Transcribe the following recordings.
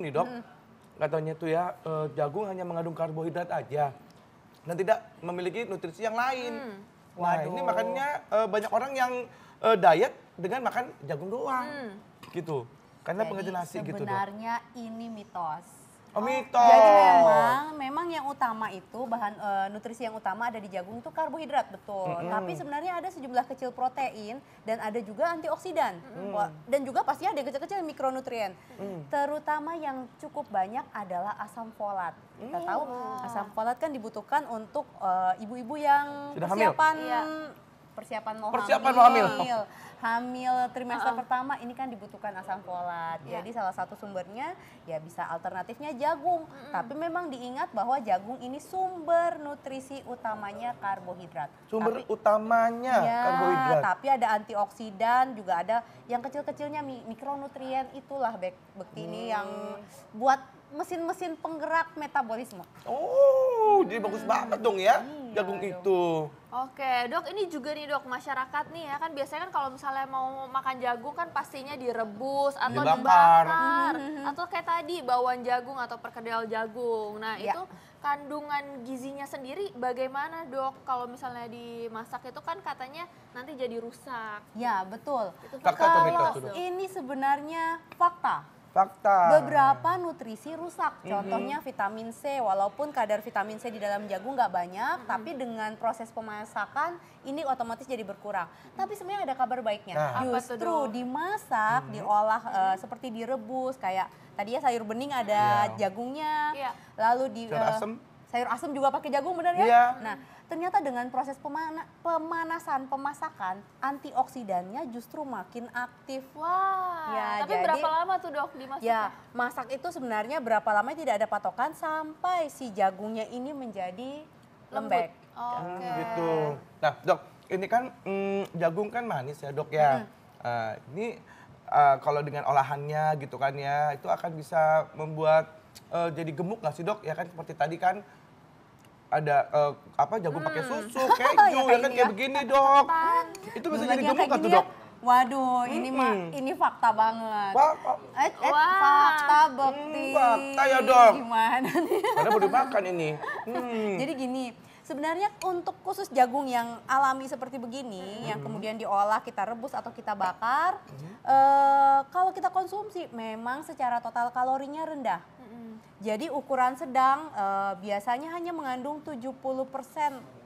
nih dok, katanya tuh ya jagung hanya mengandung karbohidrat aja dan tidak memiliki nutrisi yang lain. Nah ini makanya banyak orang yang diet dengan makan jagung doang, gitu. Karena pengganti nasi gitu dok. Sebenarnya ini mitos. Oh, mitos. Jadi memang yang utama itu bahan nutrisi yang utama ada di jagung itu karbohidrat, betul. Tapi sebenarnya ada sejumlah kecil protein dan ada juga antioksidan. Dan juga pasti ada yang kecil-kecil mikronutrien. Terutama yang cukup banyak adalah asam folat. Kita tahu asam folat kan dibutuhkan untuk ibu-ibu yang sudah persiapan mau hamil. Hamil trimester pertama ini kan dibutuhkan asam folat. Jadi salah satu sumbernya ya bisa alternatifnya jagung. Tapi memang diingat bahwa jagung ini sumber nutrisi utamanya karbohidrat. Utamanya karbohidrat. Tapi ada antioksidan, juga ada yang kecil-kecilnya mikronutrien, itulah Bekti ini yang buat mesin-mesin penggerak metabolisme. Oh, jadi bagus banget dong ya jagung itu. Oke, dok, ini juga nih dok, masyarakat nih ya kan biasanya kan kalau misalnya mau makan jagung kan pastinya direbus atau dibakar. Atau kayak tadi bawang jagung atau perkedel jagung. Nah itu kandungan gizinya sendiri bagaimana dok? Kalau misalnya dimasak itu kan katanya nanti jadi rusak. Ya betul. Kalau ini sebenarnya fakta. Beberapa nutrisi rusak, contohnya vitamin C, walaupun kadar vitamin C di dalam jagung nggak banyak, tapi dengan proses pemasakan ini otomatis jadi berkurang. Tapi sebenarnya ada kabar baiknya, justru dimasak, diolah seperti direbus, kayak tadi ya sayur bening ada jagungnya, lalu di sayur asem juga pakai jagung, benar ya? Nah, ternyata dengan proses pemasakan, antioksidannya justru makin aktif. Wah, tapi berapa lama tuh dok dimasak? Ya, masak itu sebenarnya berapa lama tidak ada patokan sampai si jagungnya ini menjadi lembek. Gitu. Nah dok, ini kan jagung kan manis ya dok ya. Ini kalau dengan olahannya gitu kan ya, itu akan bisa membuat jadi gemuk nggak sih dok? Ya kan seperti tadi kan ada jagung pakai susu, keju, ya kan kayak begini dok. Itu bisa jadi gemuk nggak tuh dok? Waduh, ini fakta banget. Fakta Bekti. Fakta ya dok. Gimana nih? Padahal baru makan ini. Jadi gini, sebenarnya untuk khusus jagung yang alami seperti begini, yang kemudian diolah, kita rebus atau kita bakar, kalau kita konsumsi memang secara total kalorinya rendah. Jadi ukuran sedang biasanya hanya mengandung 70%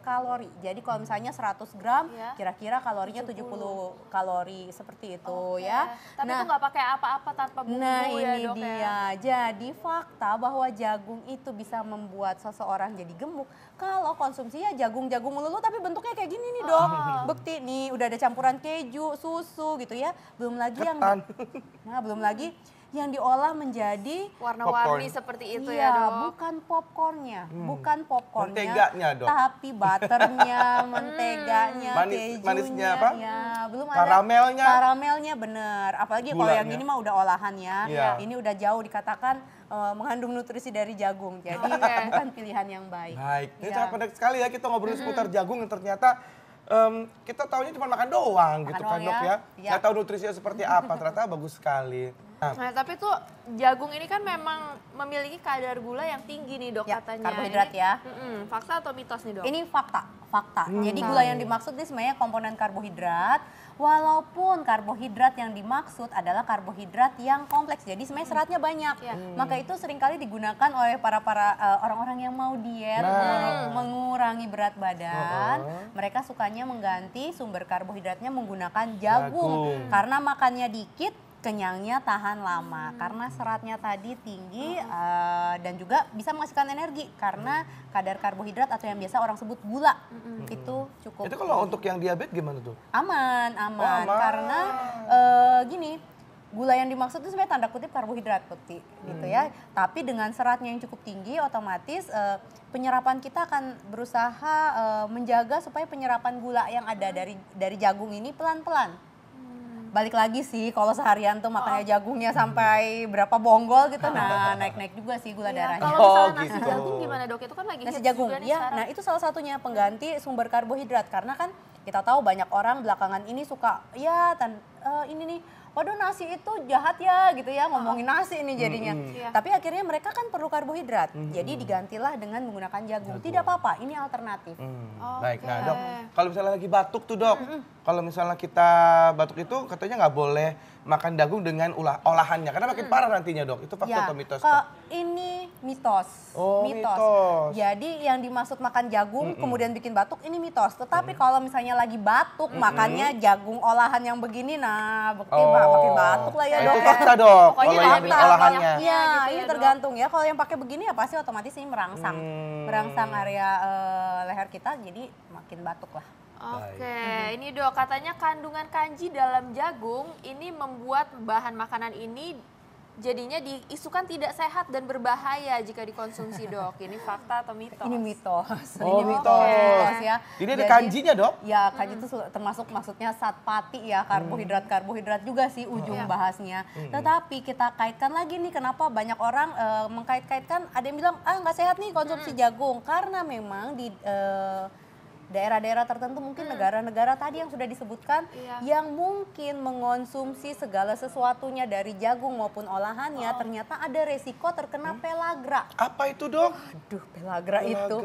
kalori. Jadi kalau misalnya 100 gram, kira-kira kalorinya 70 kalori seperti itu ya. Tapi itu nggak pakai apa-apa tanpa bumbu ya dok ya. Jadi fakta bahwa jagung itu bisa membuat seseorang jadi gemuk. Kalau konsumsinya jagung-jagung melulu tapi bentuknya kayak gini nih dok. Bekti nih udah ada campuran keju, susu gitu ya. Belum lagi belum lagi yang diolah menjadi warna-warni seperti itu ya dok. Bukan popcornnya, menteganya dok. Tapi butternya, menteganya, kejunya, manisnya apa? Ya, belum karamelnya. ada karamelnya bener. Apalagi kalau yang ini mah udah olahannya, ini udah jauh dikatakan mengandung nutrisi dari jagung, jadi bukan pilihan yang baik. Ini sangat menarik sekali ya kita ngobrolin seputar jagung yang ternyata kita taunya cuma makan doang gitu kan dok ya. Nggak tahu nutrisinya seperti apa, ternyata bagus sekali. Nah tapi tuh jagung ini kan memang memiliki kadar gula yang tinggi nih dok katanya. Karbohidrat ya. Fakta atau mitos nih dok? Ini fakta. Jadi gula yang dimaksud ini sebenarnya komponen karbohidrat. Walaupun karbohidrat yang dimaksud adalah karbohidrat yang kompleks. Jadi sebenarnya seratnya banyak. Maka itu seringkali digunakan oleh para orang-orang yang mau diet, mengurangi berat badan. Mereka sukanya mengganti sumber karbohidratnya menggunakan jagung. Karena makannya dikit, kenyangnya tahan lama karena seratnya tadi tinggi dan juga bisa menghasilkan energi karena kadar karbohidrat atau yang biasa orang sebut gula itu cukup. Itu kalau untuk yang diabetes gimana tuh? Aman. Karena gini, gula yang dimaksud itu sebenarnya tanda kutip karbohidrat Bekti gitu ya. Tapi dengan seratnya yang cukup tinggi otomatis penyerapan kita akan berusaha menjaga supaya penyerapan gula yang ada dari jagung ini pelan-pelan. Balik lagi sih kalau seharian tuh makannya jagungnya sampai berapa bonggol gitu, nah naik-naik juga sih gula darahnya. Kalau misalnya nasi jagung gimana dok? Itu kan lagi nasi jagung ya. Nah itu salah satunya pengganti sumber karbohidrat karena kan kita tahu banyak orang belakangan ini suka ini nih waduh nasi itu jahat ya gitu ya, ngomongin nasi ini jadinya. Iya. Tapi akhirnya mereka kan perlu karbohidrat, jadi digantilah dengan menggunakan jagung. Tidak apa-apa, ini alternatif. Baik, nah dok, kalau misalnya lagi batuk tuh dok, kalau misalnya kita batuk itu katanya nggak boleh makan jagung dengan olahannya, karena makin parah nantinya dok. Itu fakta atau mitos? Ini mitos. Oh, mitos. Jadi yang dimaksud makan jagung kemudian bikin batuk ini mitos. Tetapi kalau misalnya lagi batuk makannya jagung olahan yang begini, nah bukti makin batuk lah ya Itu dok. fakta dok, Pokoknya kalau yang fakta. olahannya. Iya, gitu ini ya, tergantung ya. Kalau yang pakai begini ya pasti otomatis ini merangsang, merangsang area leher kita, jadi makin batuk lah. Oke, ini dok katanya kandungan kanji dalam jagung ini membuat bahan makanan ini jadinya diisukan tidak sehat dan berbahaya jika dikonsumsi dok. Ini fakta atau mitos? Ini mitos. Oh, Ini mitos. ya. Jadi ada kanjinya dok? Ya, kanji itu termasuk maksudnya satpati ya, karbohidrat juga sih ujung bahasnya. Tetapi kita kaitkan lagi nih, kenapa banyak orang mengkait-kaitkan, ada yang bilang nggak sehat nih konsumsi jagung, karena memang di daerah-daerah tertentu, mungkin negara-negara tadi yang sudah disebutkan, yang mungkin mengonsumsi segala sesuatunya dari jagung maupun olahannya, ternyata ada resiko terkena pellagra. Apa itu dok? Aduh, pellagra itu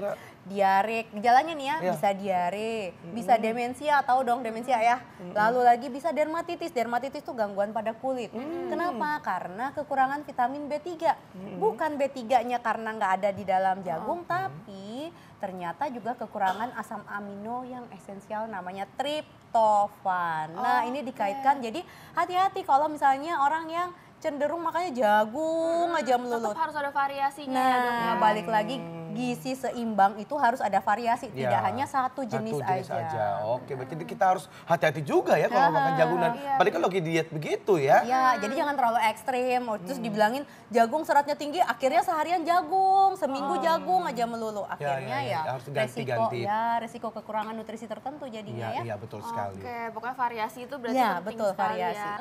diare, gejalanya nih ya, bisa diare, bisa demensia, tahu dong demensia ya. Lalu lagi bisa dermatitis. Dermatitis itu gangguan pada kulit. Kenapa? Karena kekurangan vitamin B3. Bukan B3-nya karena nggak ada di dalam jagung, tapi ternyata juga kekurangan asam amino yang esensial namanya triptofan. Nah, ini dikaitkan, jadi hati-hati kalau misalnya orang yang cenderung makanya jagung aja melulu. Tetap harus ada variasinya Nah, ya dok ya. balik lagi gizi seimbang itu harus ada variasi, tidak hanya satu jenis aja. Oke, berarti kita harus hati-hati juga ya kalau makan jagung, dan apalagi kalau lagi diet begitu ya. Ya, jadi jangan terlalu ekstrim. Terus dibilangin jagung seratnya tinggi, akhirnya seharian jagung, seminggu jagung aja melulu. Akhirnya harus ganti-ganti. resiko kekurangan nutrisi tertentu jadinya ya. Iya, betul sekali. Oke, pokoknya variasi itu berarti Ya, penting betul, sekali variasi. ya.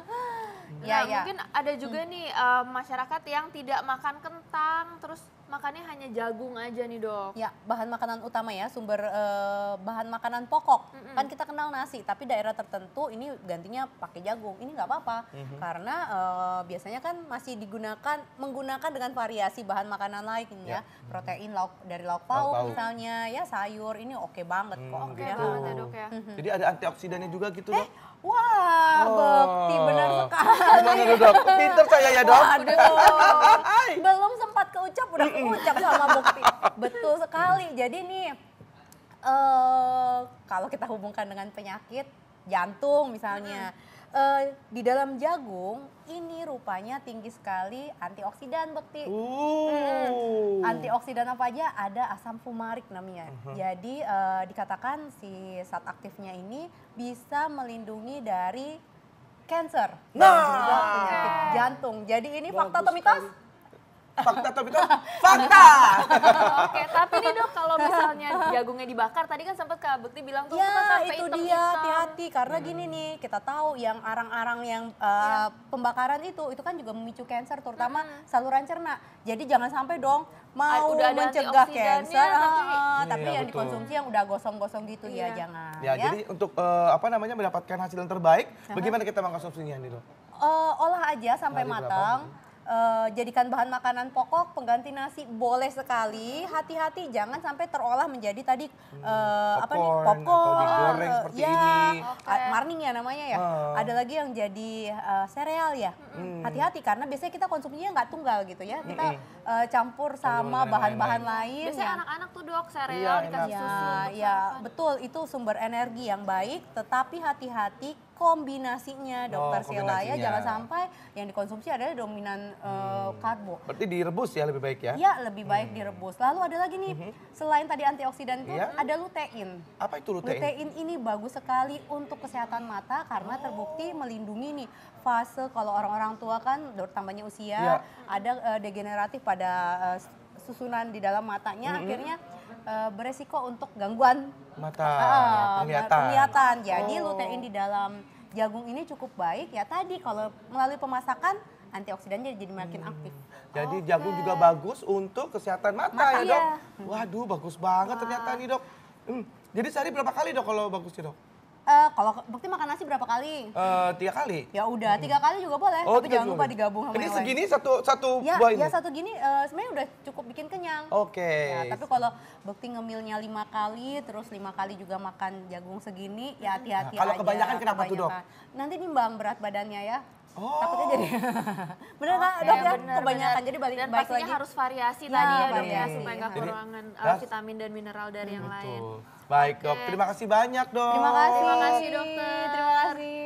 Nah, mungkin ada juga nih masyarakat yang tidak makan kentang, terus makannya hanya jagung aja nih dok. Ya, bahan makanan utama ya, sumber bahan makanan pokok. Kan kita kenal nasi, tapi daerah tertentu ini gantinya pakai jagung. Ini nggak apa-apa, karena biasanya kan masih menggunakan dengan variasi bahan makanan lain ya. Protein dari lauk pauk misalnya, ya sayur, ini oke banget kok. Oke banget ya dok ya. Jadi ada antioksidannya juga gitu dok? Wah, Bekti benar sekali. Gimana tuh dok? Pinter saya ya dok? Waduh, belum sempat keucap udah keucap sama Bekti. Betul sekali. Jadi nih, kalau kita hubungkan dengan penyakit jantung misalnya, di dalam jagung ini rupanya tinggi sekali antioksidan Bekti. Antioksidan apa aja? Ada asam fumarik namanya. Jadi dikatakan si zat aktifnya ini bisa melindungi dari cancer dan juga penyakit jantung. Jadi ini fakta atau mitos? Fakta atau mitos? Fakta! Oke, tapi nih dok kalau misalnya jagungnya dibakar, tadi kan sempat Kak Bekti bilang tuh kan Ya sampai itu hitam-hitam. dia, hati-hati karena gini nih, kita tahu yang arang-arang yang pembakaran itu kan juga memicu kanker, terutama saluran cerna. Jadi jangan sampai dong mau udah ada mencegah antioksidannya, kanker, tapi Iya, yang betul. dikonsumsi yang udah gosong-gosong gitu ya jangan. Ya, jadi untuk mendapatkan hasil yang terbaik, bagaimana kita mengkonsumsinya nih dok? Olah aja sampai Hari berapa? matang. Jadikan bahan makanan pokok, pengganti nasi boleh sekali. Hati-hati jangan sampai terolah menjadi tadi Popcorn, atau digoreng seperti ini. Marning ya namanya ya. Ada lagi yang jadi sereal ya. Hati-hati karena biasanya kita konsumsinya nggak tunggal gitu ya. Kita campur sama dengan bahan-bahan lain. Biasanya yang- anak-anak tuh dok sereal Iya, dikasih enak. susu. untuk ya sarapan. betul, itu sumber energi yang baik, tetapi hati-hati kombinasinya Dokter Sheila ya, kombinasinya. jangan sampai yang dikonsumsi adalah dominan karbo. Berarti direbus ya lebih baik ya? Ya lebih baik direbus. Lalu ada lagi nih, selain tadi antioksidan itu Iya. ada lutein. Apa itu lutein? Lutein ini bagus sekali untuk kesehatan mata karena terbukti melindungi nih fase kalau orang-orang tua kan bertambahnya usia, Iya. ada degeneratif pada susunan di dalam matanya, akhirnya beresiko untuk gangguan Mata, penglihatan. penglihatan. Jadi lutein di dalam jagung ini cukup baik ya, tadi kalau melalui pemasakan antioksidannya jadi makin aktif. Jadi jagung juga bagus untuk kesehatan mata ya Iya. dok? Waduh bagus banget ternyata nih dok. Jadi sehari berapa kali dok kalau bagus sih dok? Kalau Bekti makan nasi berapa kali? 3 kali. Ya udah, 3 kali juga boleh. Oh, Tapi 3 jangan kali lupa boleh. digabung sama Ini yang segini lain. satu Ya, buah ini? ya satu gini sebenarnya udah cukup bikin kenyang. Oke. Ya, tapi kalau Bekti ngemilnya 5 kali, terus 5 kali juga makan jagung segini, ya hati-hati Nah, kalau aja. kebanyakan kenapa tuh, Dok? Nanti nimbang berat badannya ya. Oh. Takutnya jadi bener nggak dok ya? bener, Kebanyakan bener. jadi balik Dan balik pastinya lagi. harus variasi Ya, tadi ya dok ya, variasi. supaya nggak Jadi, kekurangan ya. vitamin dan mineral dari yang lain. Betul. Baik dok, terima kasih banyak dok. Terima kasih. Terima kasih, dokter. Terima kasih.